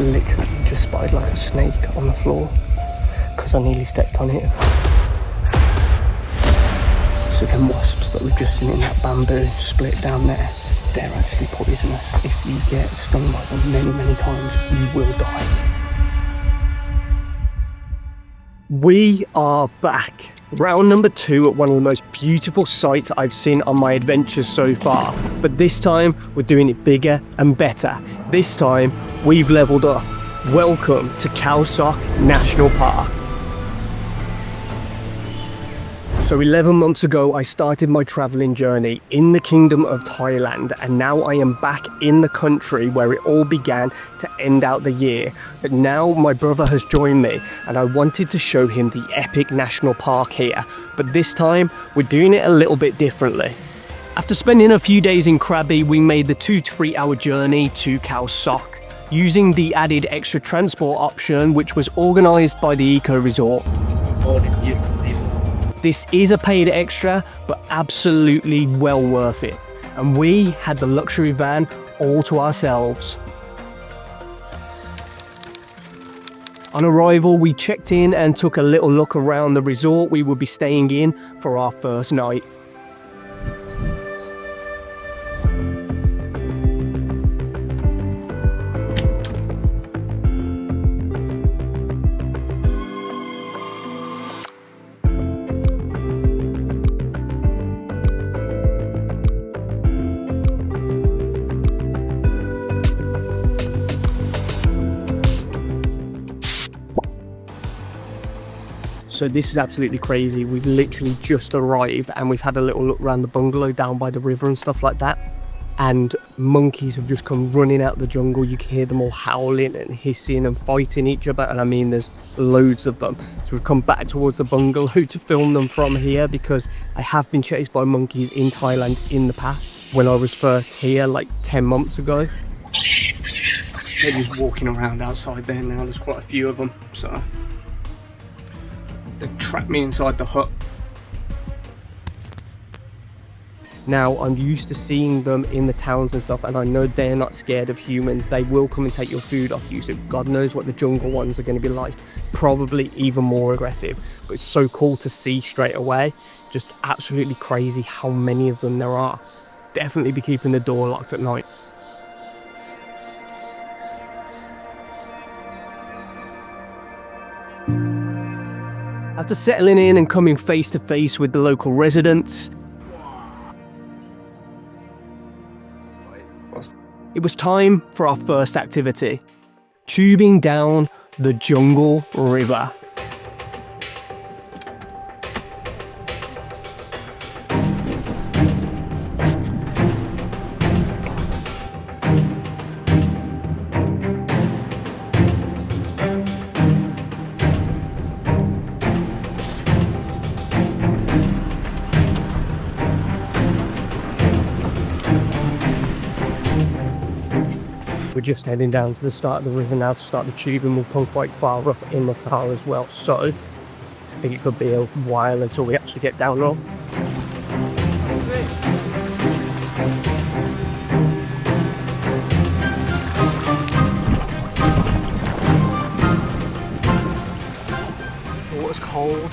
literally just spotted like a snake on the floor because I nearly stepped on it. So them wasps that we've just seen in that bamboo split down there, they're actually poisonous. If you get stung by them many times, you will die. We are back. Round number 2 at one of the most beautiful sights I've seen on my adventures so far. But this time, we're doing it bigger and better. This time, we've leveled up. Welcome to Khao Sok National Park. So 11 months ago, I started my traveling journey in the Kingdom of Thailand, and now I am back in the country where it all began to end out the year. But now my brother has joined me, and I wanted to show him the epic national park here. But this time, we're doing it a little bit differently. After spending a few days in Krabi, we made the 2 to 3 hour journey to Khao Sok, using the added extra transport option, which was organised by the eco resort. This is a paid extra, but absolutely well worth it. And we had the luxury van all to ourselves. On arrival, we checked in and took a little look around the resort we would be staying in for our first night. So this is absolutely crazy. We've literally just arrived and we've had a little look around the bungalow down by the river and stuff like that. And monkeys have just come running out of the jungle. You can hear them all howling and hissing and fighting each other. And I mean, there's loads of them. So we've come back towards the bungalow to film them from here because I have been chased by monkeys in Thailand in the past. When I was first here, like 10 months ago. They're just walking around outside there now. There's quite a few of them. So they've trapped me inside the hut. Now, I'm used to seeing them in the towns and stuff, and I know they're not scared of humans. They will come and take your food off you, so God knows what the jungle ones are going to be like. Probably even more aggressive, but it's so cool to see straight away. Just absolutely crazy how many of them there are. Definitely be keeping the door locked at night. After settling in and coming face to face with the local residents, it was time for our first activity, tubing down the Jungle River. We're just heading down to the start of the river now to start the tube, and we'll come quite far up in the car as well, so I think it could be a while until we actually get down on. The water's cold.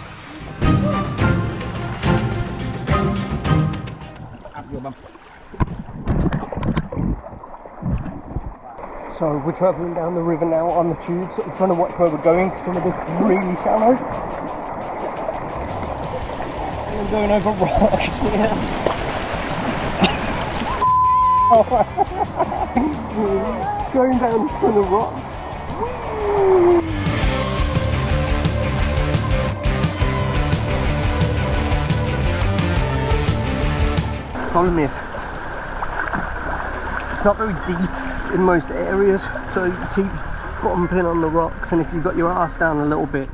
So we're travelling down the river now on the tube, so we're trying to watch where we're going because some of this is really shallow. And I'm going over rocks here. Going down a ton of rocks. Problem is, it's not very deep in most areas, so you keep bumping on the rocks, and if you've got your ass down a little bit,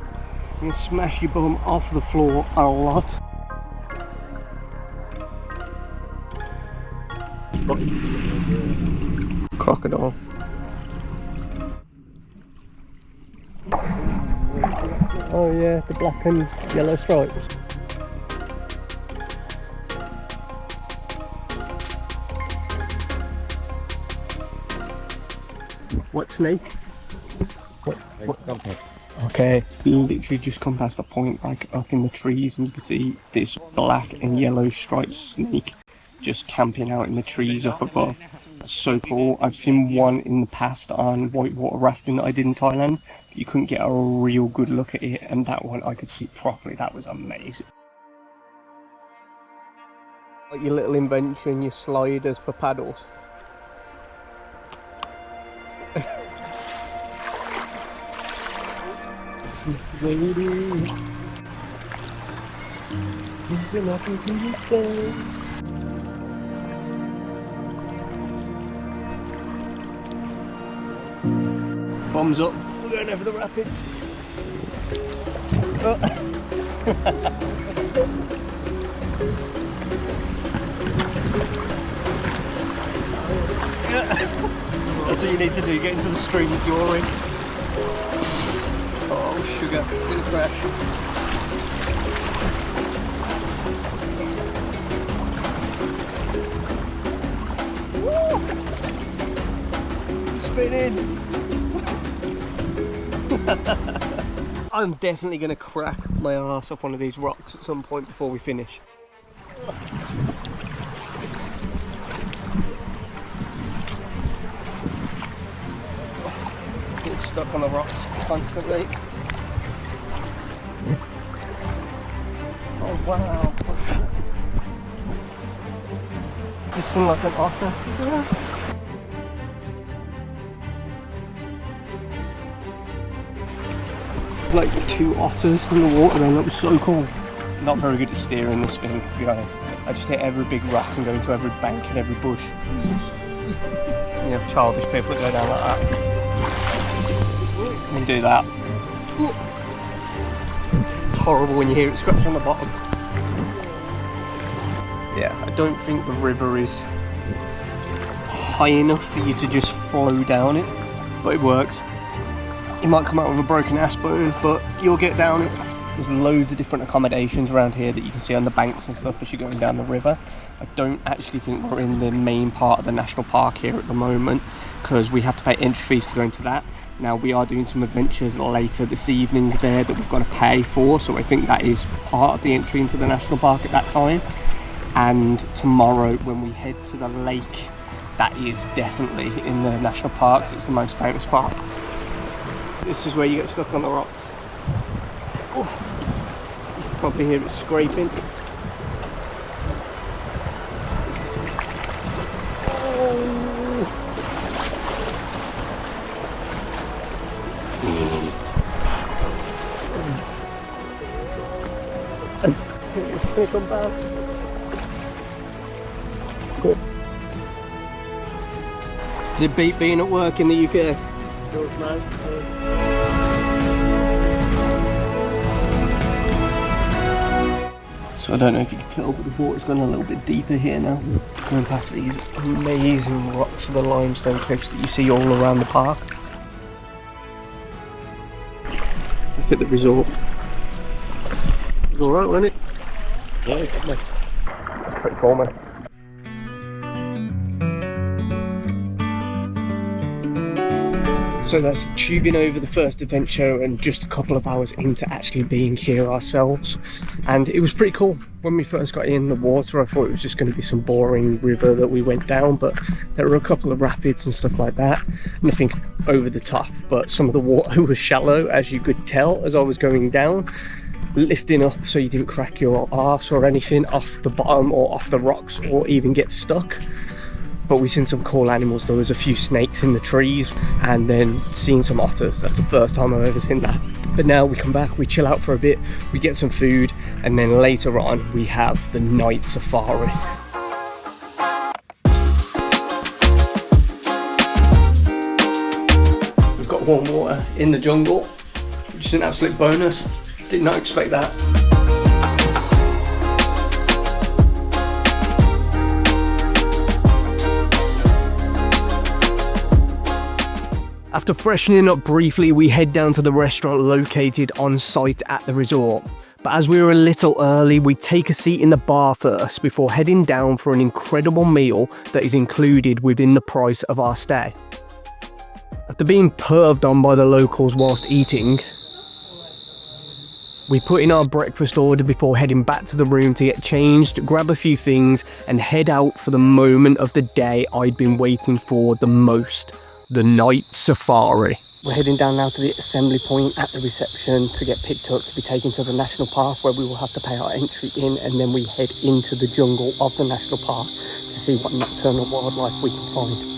you smash your bum off the floor a lot. Crocodile. Oh yeah, the black and yellow stripes. What snake? Okay, literally just come past the point, like up in the trees, and you can see this black and yellow striped snake just camping out in the trees up above. That's so cool. I've seen one in the past on whitewater rafting that I did in Thailand. You couldn't get a real good look at it, and that one I could see properly. That was amazing. Like your little invention, your sliders for paddles. Bombs up, we're going over the rapids. Oh. That's what you need to do, get into the stream that you're in. Oh, sugar, gonna crash. Woo! Spinning! I'm definitely gonna crack my arse off one of these rocks at some point before we finish. Get stuck on the rocks constantly. Oh wow! Just seems like an otter. Like 2 otters in the water, and that was so cool. Not very good at steering this thing, to be honest. I just hit every big rock and go into every bank and every bush. You have childish people that go down like that. And do that. It's horrible when you hear it scratch on the bottom. Yeah, I don't think the river is high enough for you to just flow down it, but it works. You might come out with a broken ass bone, but you'll get down it. There's loads of different accommodations around here that you can see on the banks and stuff as you're going down the river. I don't actually think we're in the main part of the national park here at the moment, because we have to pay entry fees to go into that. Now we are doing some adventures later this evening there that we've got to pay for, so I think that is part of the entry into the national park at that time. And tomorrow when we head to the lake, that is definitely in the national parks. It's the most famous part. This is where you get stuck on the rocks. Oh, you can probably hear it scraping. Oh. It's going to come past. Cool. Does it beat being at work in the UK? So I don't know if you can tell, but the water's gone a little bit deeper here now. Going past these amazing rocks of the limestone cliffs that you see all around the park. Look at the resort. It's alright, wasn't it? Yeah, definitely. It's pretty cool, man. So that's tubing over the first adventure and just a couple of hours into actually being here ourselves, and it was pretty cool. When we first got in the water I thought it was just going to be some boring river that we went down, but there were a couple of rapids and stuff like that. Nothing over the top, but some of the water was shallow, as you could tell as I was going down, lifting up so you didn't crack your arse or anything off the bottom or off the rocks or even get stuck. But we've seen some cool animals. There was a few snakes in the trees, and then seen some otters. That's the first time I've ever seen that. But now we come back, we chill out for a bit, we get some food, and then later on we have the night safari. We've got warm water in the jungle, which is an absolute bonus. Did not expect that. After freshening up briefly, we head down to the restaurant located on site at the resort. But as we were a little early, we take a seat in the bar first before heading down for an incredible meal that is included within the price of our stay. A After being perved on by the locals whilst eating, we put in our breakfast order before heading back to the room to get changed, grab a few things and head out for the moment of the day I'd been waiting for the most, the night safari. We're heading down now to the assembly point at the reception to get picked up to be taken to the national park, where we will have to pay our entry in, and then we head into the jungle of the national park to see what nocturnal wildlife we can find.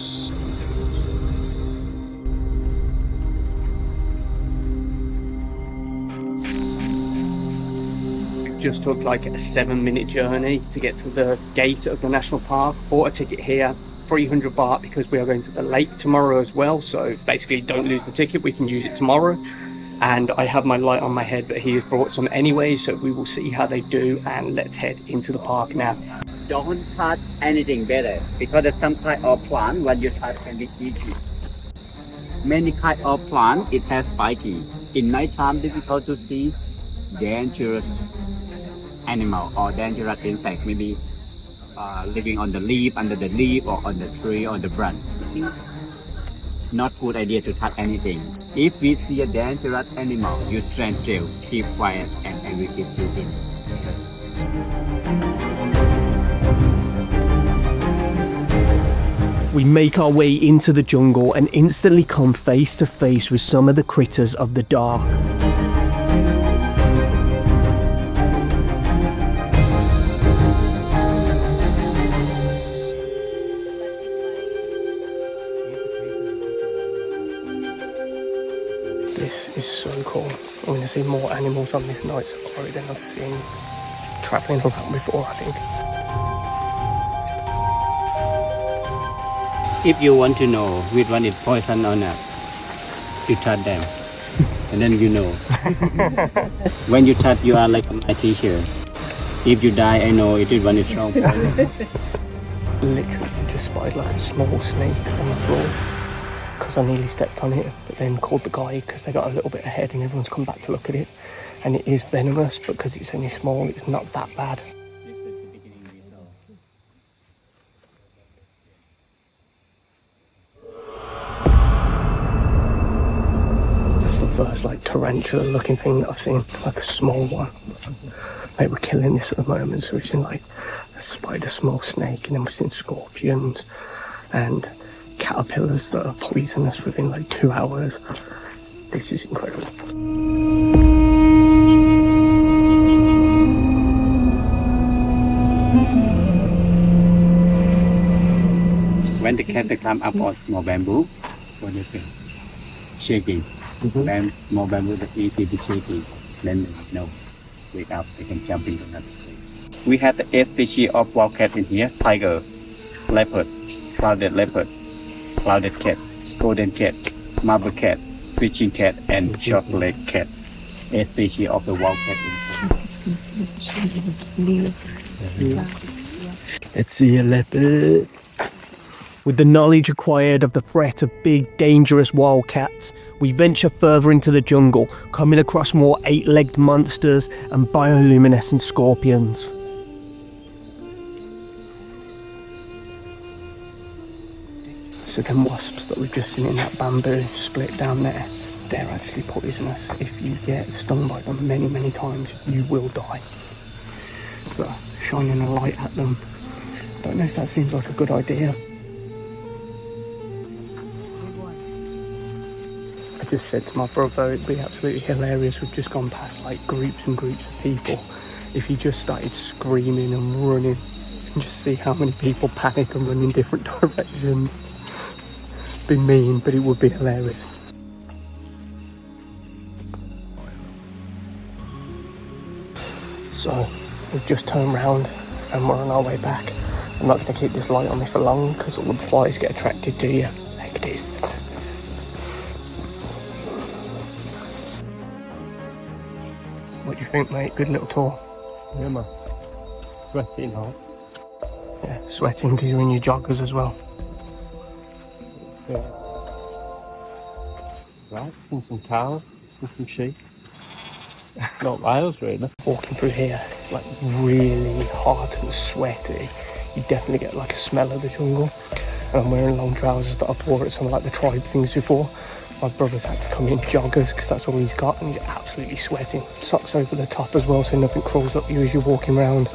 Just took like a 7-minute journey to get to the gate of the national park. Bought a ticket here, 300 baht, because we are going to the lake tomorrow as well. So basically don't lose the ticket, we can use it tomorrow. And I have my light on my head, but he has brought some anyway, so we will see how they do, and let's head into the park now. Don't touch anything better, because there's some kind of plant when you touch can be itchy. Many kind of plant it has spiky. In nighttime difficult to see dangerous animal or dangerous insect, maybe living on the leaf, under the leaf, or on the tree or the branch. Not good idea to touch anything. If we see a dangerous animal, you stand still, keep quiet, and we keep shooting. We make our way into the jungle and instantly come face to face with some of the critters of the dark. This is so cool. I'm going to see more animals on this night safari than I've seen travelling around before, I think. If you want to know which one is poison or not, you touch them, and then you know. When you touch, you are like my teacher. If you die, I know it is one is strong. Literally just spied like a small snake on the floor, because I nearly stepped on it, but then called the guy because they got a little bit ahead and everyone's come back to look at it. And it is venomous, but because it's only small, it's not that bad. That's the first like tarantula looking thing that I've seen, like a small one. Like, we're killing this at the moment, so we've seen like a spider, small snake, and then we've seen scorpions and caterpillars that are poisonous within like 2 hours. This is incredible. When the cat climb up on small bamboo, what do you think? Shaking. Then small bamboo that easy to shaking. Then no, wake up, they can jump into another place. We have the 8 species of wild cat in here: tiger, leopard, clouded leopard, clouded cat, golden cat, marble cat, fishing cat, and short-legged cat. 8 species of the wild cat in here. Let's see a leopard. With the knowledge acquired of the threat of big, dangerous wildcats, we venture further into the jungle, coming across more 8-legged monsters and bioluminescent scorpions. So them wasps that we've just seen in that bamboo split down there, they're actually poisonous. If you get stung by them many, many times, you will die. But shining a light at them, I don't know if that seems like a good idea. I just said to my brother, it'd be absolutely hilarious. We've just gone past like groups and groups of people. If you just started screaming and running, and just see how many people panic and run in different directions. Be mean, but it would be hilarious. So we've just turned round and we're on our way back. I'm not going to keep this light on me for long because all the flies get attracted to you like this. What do you think, mate? Good little tour. Yeah, man. Sweating hot. Yeah, sweating because you're in your joggers as well. Yeah. Right, and some cows, and some sheep. Not miles, really. Walking through here, like really hot and sweaty. You definitely get like a smell of the jungle. and I'm wearing long trousers that I've wore at some like the tribe things before. My brother's had to come in joggers because that's all he's got, and he's absolutely sweating. Socks over the top as well, so nothing crawls up you as you're walking around.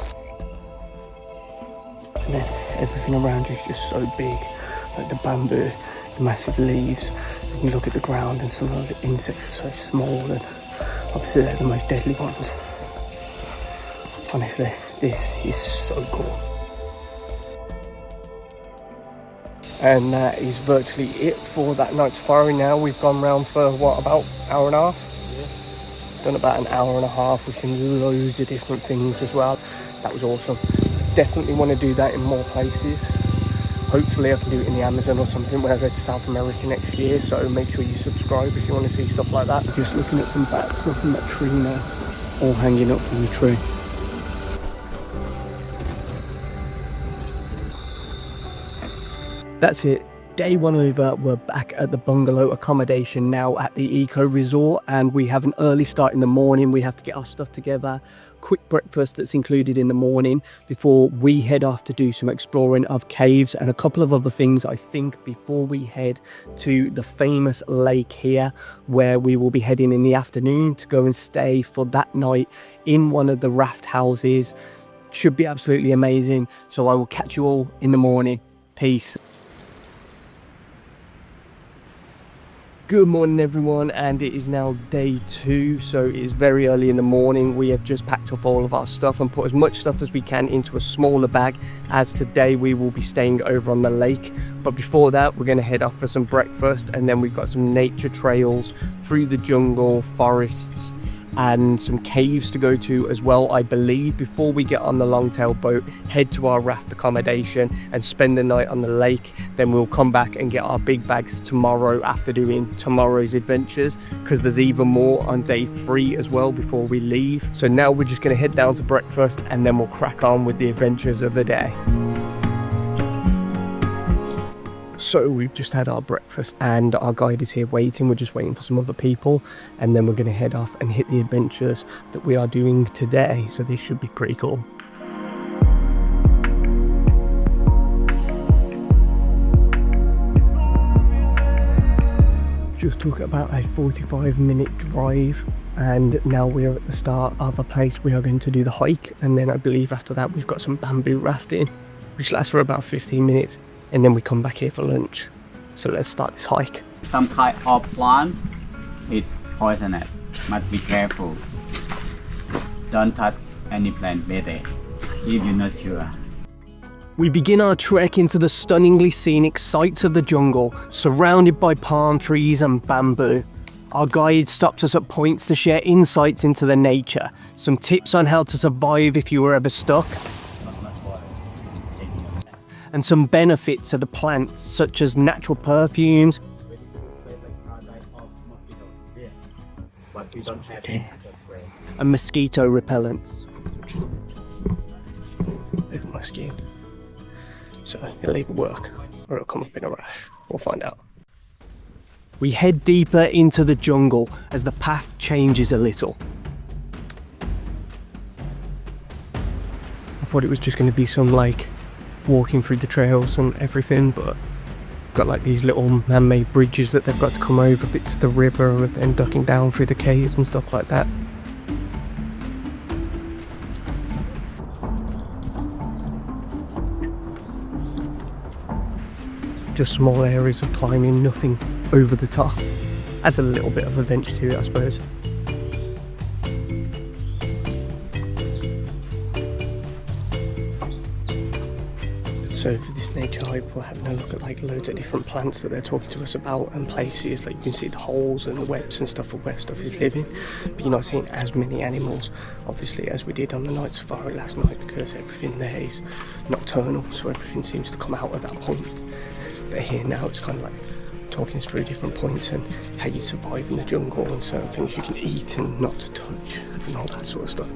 And then everything around you is just so big, like the bamboo, the massive leaves. You can look at the ground and some of the insects are so small, and obviously they're the most deadly ones. Honestly, this is so cool. And that is virtually it for that night safari. Now we've gone round for what, about an hour and a half? Yeah. Done about an hour and a half. We've seen loads of different things as well. That was awesome. Definitely want to do that in more places. Hopefully I can do it in the Amazon or something when I go to South America next year. So make sure you subscribe if you want to see stuff like that. Just looking at some bats up in that tree now, all hanging up from the tree. That's it. Day one over. We're back at the bungalow accommodation now at the eco resort, and we have an early start in the morning. We have to get our stuff together. Quick breakfast that's included in the morning before we head off to do some exploring of caves and a couple of other things, I think, before we head to the famous lake here, where we will be heading in the afternoon to go and stay for that night in one of the raft houses. Should be absolutely amazing. So I will catch you all in the morning. Peace. Good morning everyone, and it is now day 2, so it is very early in the morning. We have just packed off all of our stuff and put as much stuff as we can into a smaller bag, as today we will be staying over on the lake. But before that, we're going to head off for some breakfast, and then we've got some nature trails through the jungle, forests, and some caves to go to as well, I believe, before we get on the longtail boat, head to our raft accommodation and spend the night on the lake. Then we'll come back and get our big bags tomorrow after doing tomorrow's adventures, because there's even more on day 3 as well before we leave. So now we're just going to head down to breakfast, and then we'll crack on with the adventures of the day. So we've just had our breakfast and our guide is here waiting. We're just waiting for some other people, and then we're going to head off and hit the adventures that we are doing today. So this should be pretty cool. Just took about a 45-minute drive, and now we're at the start of a place we are going to do the hike, and then I believe after that we've got some bamboo rafting, which lasts for about 15 minutes. And then we come back here for lunch. So let's start this hike. Some kind of plant is poisonous. Must be careful. Don't touch any plant better if you're not sure. We begin our trek into the stunningly scenic sights of the jungle, surrounded by palm trees and bamboo. Our guide stops us at points to share insights into the nature, some tips on how to survive if you were ever stuck, and some benefits of the plants, such as natural perfumes and mosquito repellents. Look at my skin. So it'll either work or it'll come up in a rash. We'll find out. We head deeper into the jungle as the path changes a little. I thought it was just going to be some like walking through the trails and everything, but got like these little man-made bridges that they've got to come over bits of the river and then ducking down through the caves and stuff like that. Just small areas of climbing, nothing over the top. Adds a little bit of adventure to it, I suppose. So for this nature hike, we're having a look at like loads of different plants that they're talking to us about, and places like you can see the holes and the webs and stuff of where stuff is living, but you're not seeing as many animals obviously as we did on the night safari last night, because everything there is nocturnal, so everything seems to come out at that point. But here now it's kind of like talking us through different points and how you survive in the jungle and certain things you can eat and not to touch and all that sort of stuff.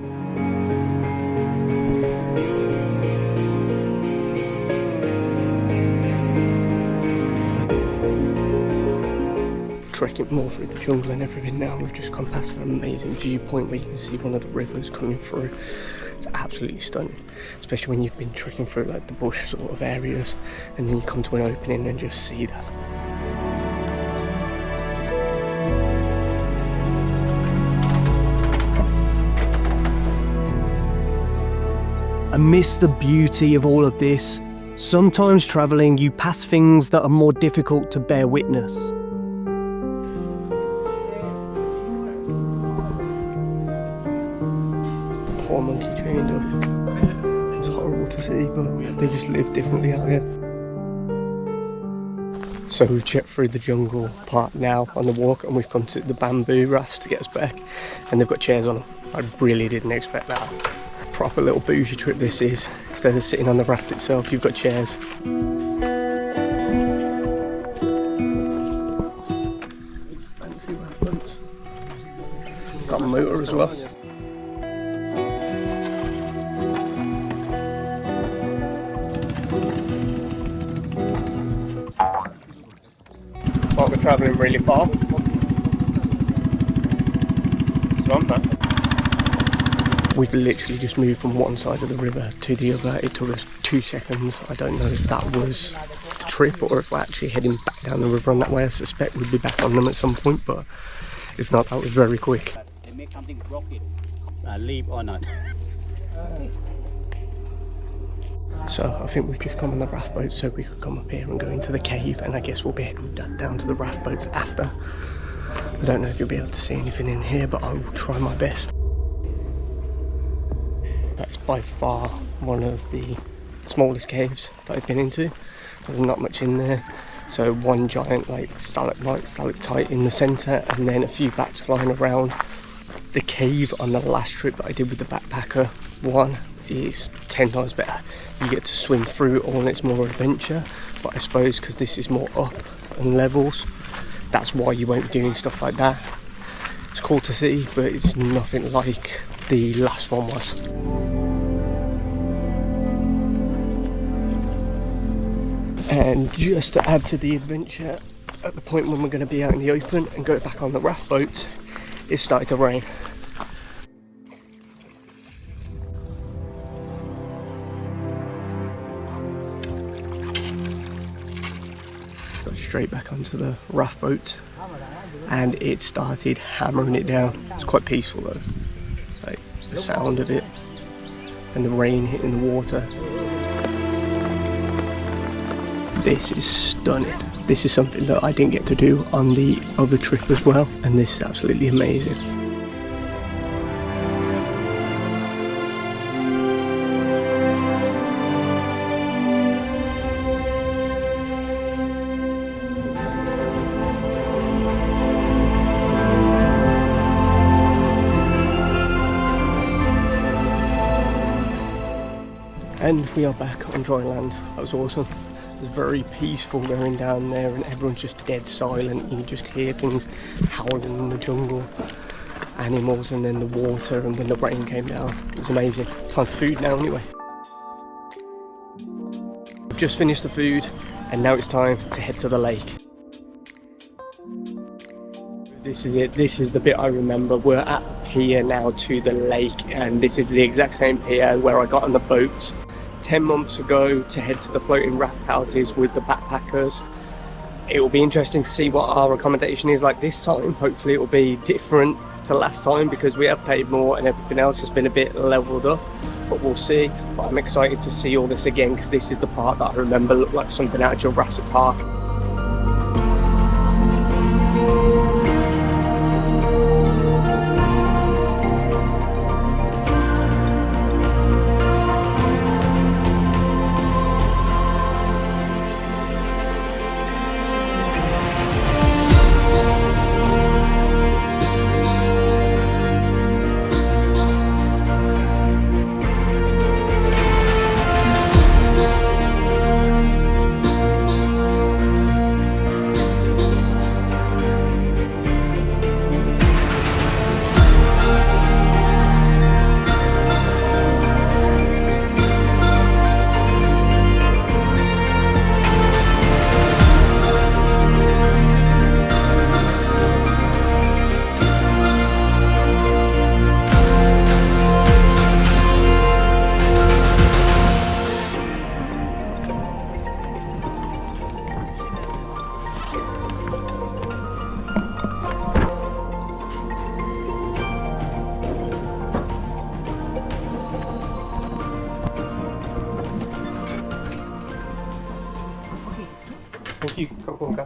Trekking more through the jungle and everything now. We've just come past an amazing viewpoint where you can see one of the rivers coming through. It's absolutely stunning, especially when you've been trekking through like the bush sort of areas, and then you come to an opening and just see that. Amidst the beauty of all of this, sometimes travelling you pass things that are more difficult to bear witness. Poor monkey chained up. It's horrible to see, but they just live differently out here. So we've checked through the jungle part now on the walk, and we've come to the bamboo rafts to get us back, and they've got chairs on them. I really didn't expect that. Proper little bougie trip this is. Instead of sitting on the raft itself, you've got chairs. Fancy raft boats. Got a motor as well. Well, we're travelling really far. We've literally just moved from one side of the river to the other. It took us 2 seconds. I don't know if that was the trip or if we're actually heading back down the river on that way. I suspect we'll be back on them at some point, but if not, that was very quick. They make something rocket, leave or not. So I think we've just come on the raft boat so we could come up here and go into the cave, and I guess we'll be heading down to the raft boats after. I don't know if you'll be able to see anything in here, but I will try my best. That's by far one of the smallest caves that I've been into. There's not much in there. So one giant like stalagmite, stalactite in the centre, and then a few bats flying around. The cave on the last trip that I did with the backpacker one is 10 times better. You get to swim through it all and it's more adventure, but I suppose because this is more up and levels, that's why you won't be doing stuff like that. It's cool to see, but it's nothing like the last one was. And just to add to the adventure, at the point when we're going to be out in the open and go back on the raft boats, it started to rain. Got straight back onto the raft boats and it started hammering it down. It's quite peaceful though, like the sound of it and the rain hitting the water. This is stunning. This is something that I didn't get to do on the other trip as well, and this is absolutely amazing. And we are back on dry land. That was awesome. It was very peaceful going down there and everyone's just dead silent. You just hear things howling in the jungle, animals, and then the water, and then the rain came down. It was amazing. Time for food now anyway. I've just finished the food and now it's time to head to the lake. This is it. This is the bit I remember. We're at the pier now to the lake, and this is the exact same pier where I got on the boats 10 months ago to head to the floating raft houses with the backpackers. It will be interesting to see what our accommodation is like this time. Hopefully it will be different to last time because we have paid more and everything else has been a bit leveled up, but we'll see. But I'm excited to see all this again because this is the part that I remember looked like something out of Jurassic Park. Okay.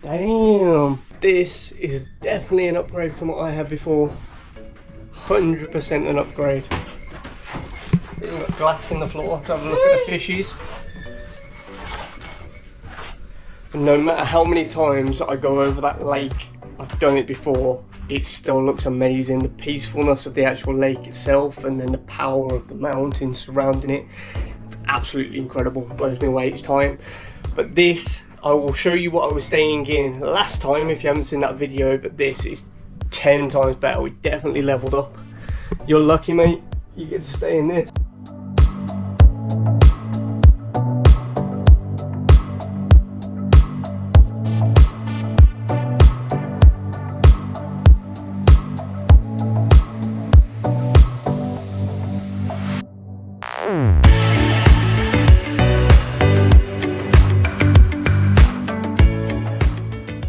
Damn, this is definitely an upgrade from what I had before. 100% an upgrade. Even got glass in the floor to have a look at the fishies. And no matter how many times I go over that lake, I've done it before, it still looks amazing. The peacefulness of the actual lake itself, and then the power of the mountains surrounding it, it's absolutely incredible. It blows me away each time. But this, I will show you what I was staying in last time if you haven't seen that video, but this is 10 times better. We definitely leveled up. You're lucky, mate, you get to stay in this.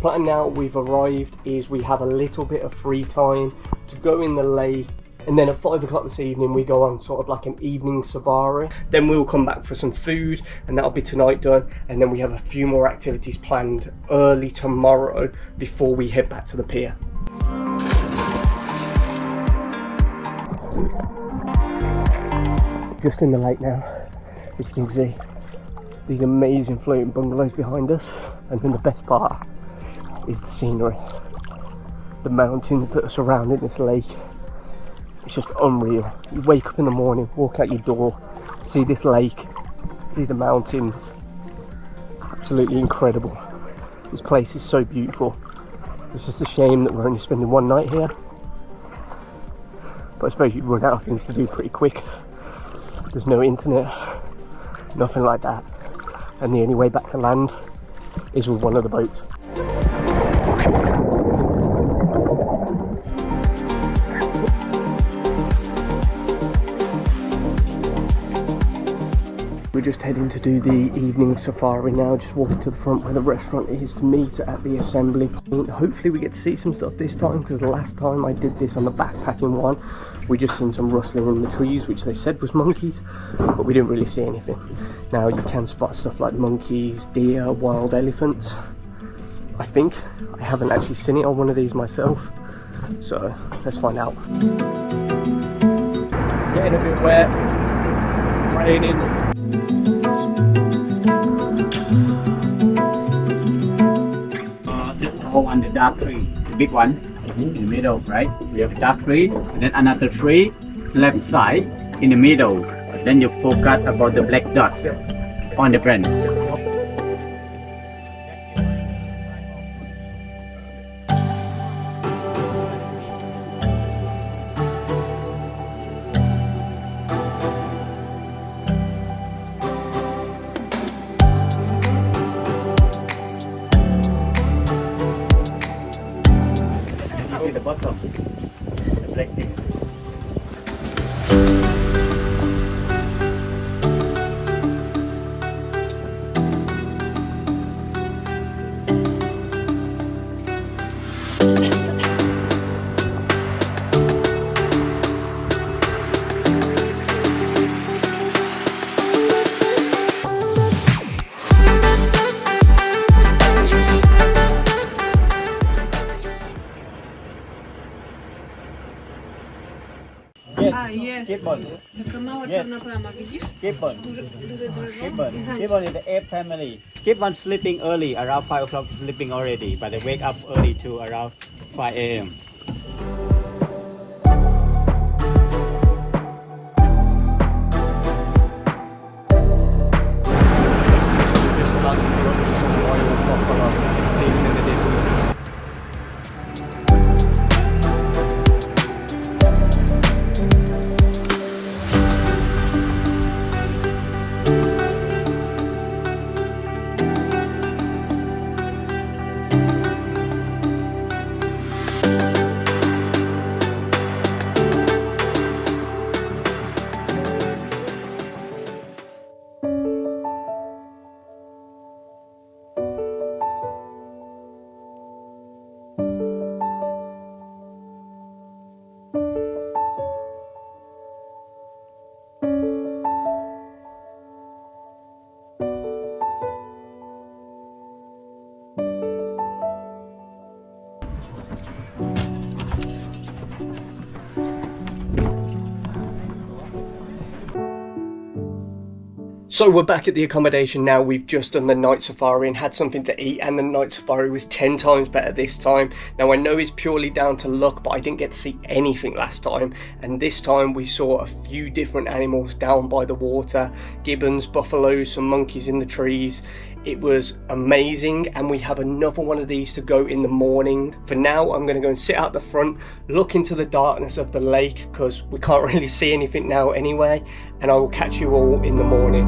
Plan now we've arrived is we have a little bit of free time to go in the lake, and then at 5 o'clock this evening we go on sort of like an evening safari. Then we'll come back for some food, and that'll be tonight done, and then we have a few more activities planned early tomorrow before we head back to the pier. Just in the lake now, as you can see, these amazing floating bungalows behind us, and then the best part is the scenery. The mountains that are surrounding this lake, it's just unreal. You wake up in the morning, walk out your door, see this lake, see the mountains, absolutely incredible. This place is so beautiful. It's just a shame that we're only spending one night here, but I suppose you'd run out of things to do pretty quick. There's no internet, nothing like that, and the only way back to land is with one of the boats. We're just heading to do the evening safari now, just walking to the front where the restaurant is to meet at the assembly point. Hopefully we get to see some stuff this time, because the last time I did this on the backpacking one, we just seen some rustling in the trees, which they said was monkeys, but we didn't really see anything. Now you can spot stuff like monkeys, deer, wild elephants. I think I haven't actually seen it on one of these myself, so let's find out. Getting a bit wet, raining. On the dark tree, the big one in the middle, right? We have dark tree, and then another tree left side in the middle. Then you focus about the black dots on the branch. See the bottom, the black thing. Jest. Gibbon. Taka mała czarna plama, widzisz? Gibbon. Duże drzewo. Gibbon. I za nim. Gibbon is the ape family. Gibbon sleeping early, around 5 o'clock sleeping already, but they wake up early to around 5 a.m. Just about to pull up to some wild buffalo seen in the distance. So we're back at the accommodation now. We've just done the night safari and had something to eat, and the night safari was 10 times better this time. Now I know it's purely down to luck, but I didn't get to see anything last time, and this time we saw a few different animals down by the water. Gibbons, buffaloes, some monkeys in the trees. It was amazing, and we have another one of these to go in the morning. For now, I'm going to go and sit out the front, look into the darkness of the lake, because we can't really see anything now anyway, and I will catch you all in the morning.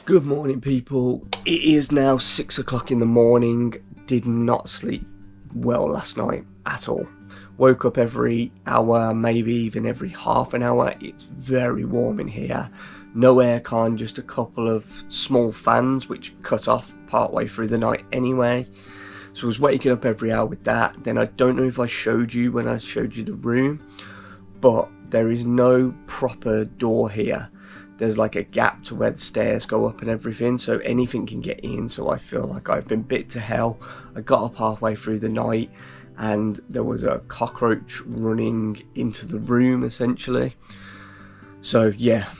Good morning, people. It is now 6 o'clock in the morning. Did not sleep well last night at all. Woke up every hour, maybe even every half an hour. It's very warm in here. No aircon, just a couple of small fans which cut off partway through the night anyway. So I was waking up every hour with that. Then I don't know if I showed you when I showed you the room, but there is no proper door here. There's like a gap to where the stairs go up and everything, so anything can get in. So I feel like I've been bit to hell. I got up halfway through the night and there was a cockroach running into the room essentially. So yeah,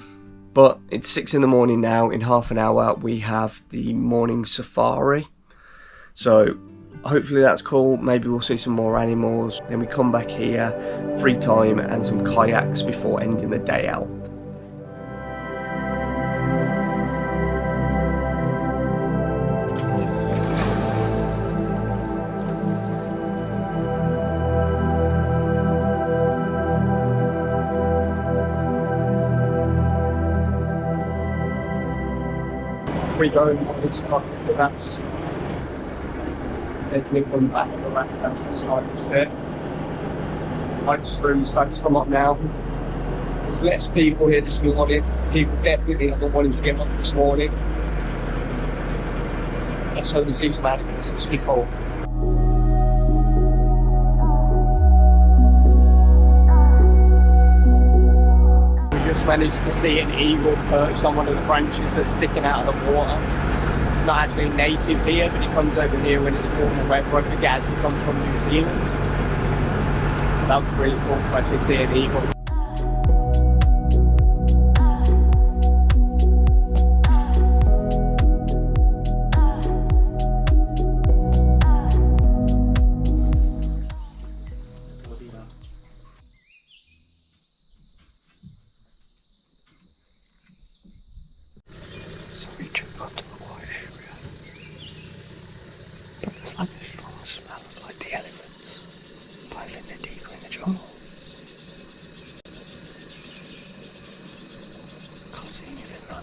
but it's 6 in the morning now. In half an hour we have the morning safari, so hopefully that's cool. Maybe we'll see some more animals, then we come back here, free time and some kayaks before ending the day out. We go on this pocket, so that's definitely from the back of the raft, that's the side of there. Lights through starting to come up now. There's less people here this morning. People definitely haven't wanted to get up this morning. Let's hope we see some animals. It's pretty cold. Managed to see an eagle perched on one of the branches that's sticking out of the water. It's not actually native here, but it comes over here when it's warmer weather. I think it actually comes from New Zealand. That was really cool to actually see an eagle. We jump onto the water area, but there's like a strong smell of like the elephants, but I think they're deeper in the jungle. Can't see anything though.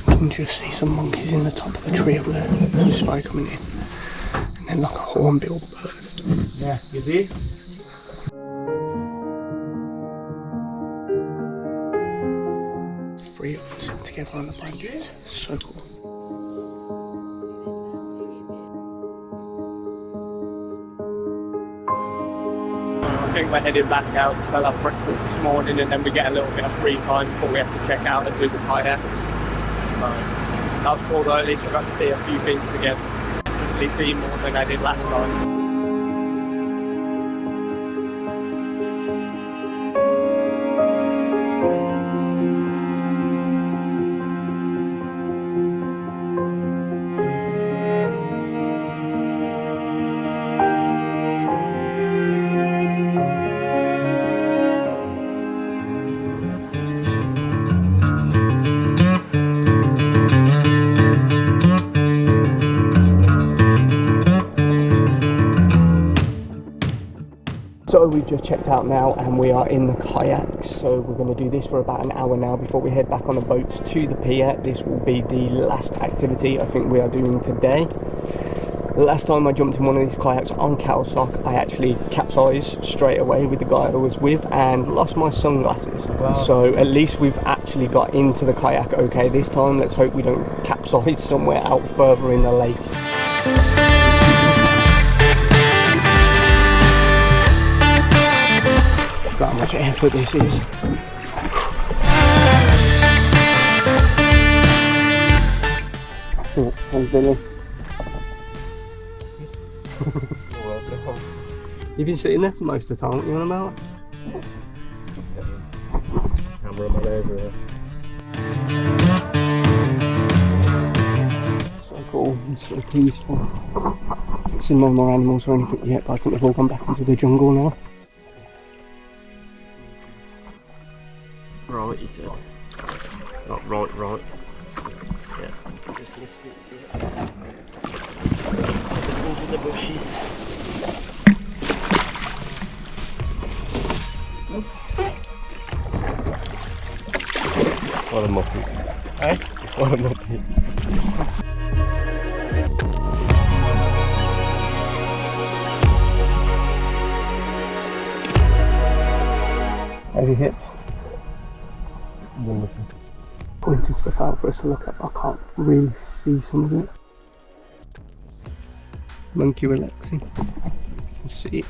You can just see some monkeys in the top of the tree up there. There's smoke coming in. And then like a hornbill bird. Yeah, you see? Three of them sitting together on the blankets. So cool. I think we're heading back out because I'll have breakfast this morning and then we get a little bit of free time before we have to check out and do the kayaks. So that was cool though, at least we got to see a few things again. Definitely see more than I did last time. we've just checked out now and we are in the kayaks. So we're going to do this for about an hour now before we head back on the boats to the pier. This will be the last activity I think we are doing today. Last time I jumped in one of these kayaks on Khao Sok, I actually capsized straight away with the guy I was with and lost my sunglasses. Wow. So at least we've actually got into the kayak okay this time. Let's hope we don't capsize somewhere out further in the lake. Look how much effort this is. Oh, thanks, Billy. You've been sitting there for most of the time, what you on about? Cameraman over here. So cool, it's so peaceful. Seen no more animals or anything yet, but I think they've all gone back into the jungle now. Right, he said. Not right. Yeah. Just missed it. Just into the bushes. What a muppet. Eh? What a muppet. Heavy hips. Wonderful. Pointing stuff out for us to look at, but I can't really see some of it. Monkey relaxing. Let's see.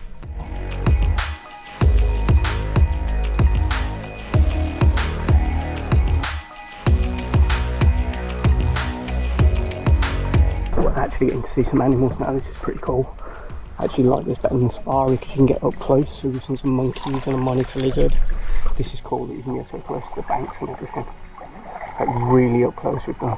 We're actually getting to see some animals now. This is pretty cool. I actually like this better than safari because you can get up close. So we've seen some monkeys and a monitor lizard. This is cool that you can get so close to the banks and everything. Like really up close with them.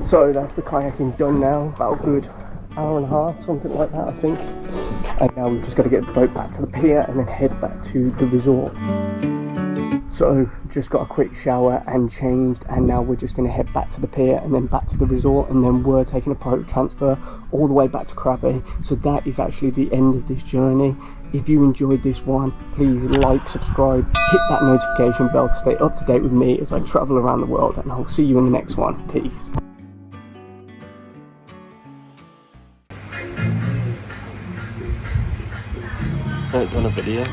So that's the kayaking done now, about a good hour and a half, something like that I think. And now we've just got to get the boat back to the pier and then head back to the resort. So just got a quick shower and changed, and now we're just going to head back to the pier and then back to the resort, and then we're taking a boat transfer all the way back to Krabi. So that is actually the end of this journey. If you enjoyed this one, please like, subscribe, hit that notification bell to stay up to date with me as I travel around the world, and I'll see you in the next one. Peace. It's on a video.